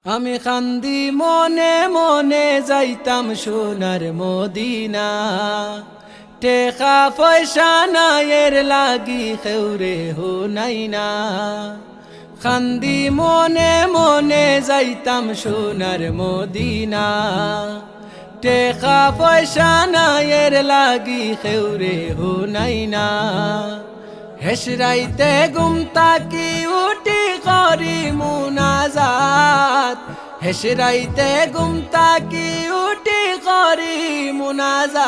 আমি কান্দি মনে মনে যাইতাম সোনার মদিনা, টেকা পয়সা নাইয়ের লাগি খেউরে নাই না। কান্দি মনে মনে যাইতাম সোনার মদিনা, টেকা পয়সা নাইয়ের লাগি খেউরে নাই না। হেসরাইতে গুম তাকি উঠি করি মুনাজাত, হেসরাইতে গুম তাকি উঠি করি মুনাজাত।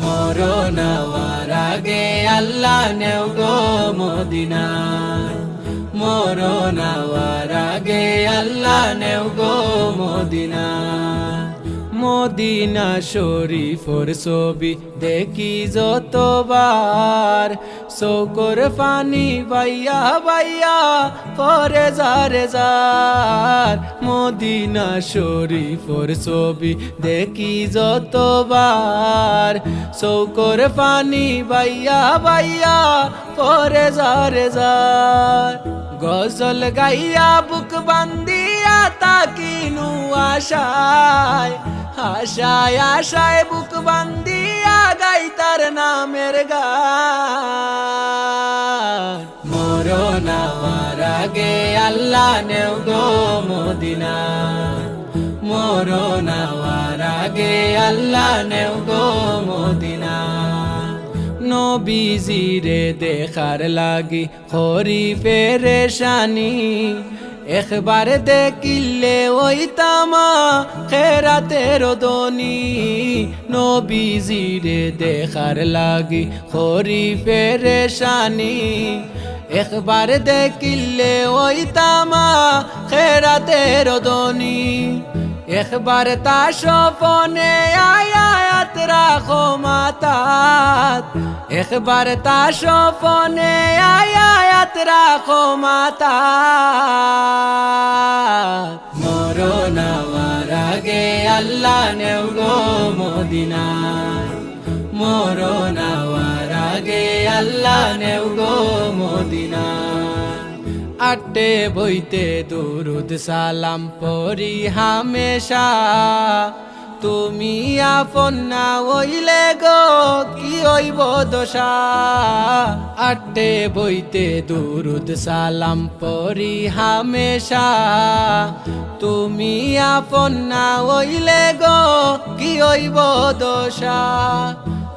মরণ হওয়ার আগে আল্লাহ নেও গো মদিনা, মরণ হওয়ার আগে আল্লাহ নেও গো মদিনা। মদিনা শরীফর ছবি দেখি যতবার, চৌকর পানি বাইয়া বাইয়া পরে যারে যার। মদিনা শরীফর ছবি দেখি যতবার, চৌকর পানি বাইয়া বাইয়া পরে যারে যার। গজল গাইয়া বুক বান্দিয়া তাকিনু আশায়, আশায় আশায় বুক বান্দিয়া গাই তার নামের গান। মরণ হওয়ার আগে আল্লাহ নেও গো মদিনা, মরণ হওয়ার আগে আল্লাহ নেও গো মদিনা। নবীজিরে দেখার লাগি হরি পেরেশানি, একবার দেখিলে ওই তামা খেরাতের দনি। নবীজিরে দেখার লাগি হরি পেরেশানি, একবার দেখিলে ওই তামা খেরাতের দনি। একবার তা স্বপনে আয়াত রাখো মাতাত, একবার তা স্বপনে আয়াত রাখো মাতাত। মরণ হওয়ার আগে আল্লাহ নেও গো মদিনা, মরণ হওয়ার আগে আল্লাহ নেও গো মদিনা। আটে বইতে দুরুদ সালাম পড়ি হামেশা, তুমি আপন না হইলে গো কি হইব দশা। আটে বইতে দুরুদ সালাম পড়ি হামেশা, তুমি আপন না হইলে গো কি হইব দশা।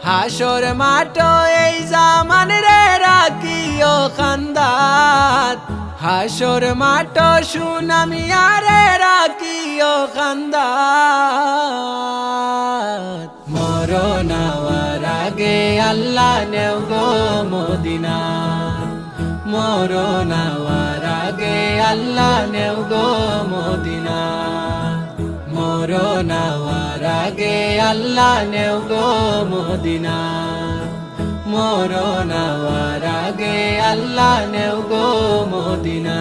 হাসর মাঠ এই জামান রে রাখিও খান্দাত, হাসর মাঠ সুনামিয়া রে রাখিও খান্দাত। মরণ হওয়ার আগে আল্লাহ নেও গো মদিনা, মরণ হওয়ার আগে আল্লাহ নেও গো মদিনা। মরণ হওয়ার আগে আল্লাহ নেও গো মদিনা, মরণ হওয়ার আগে আল্লাহ নেও গো মদিনা।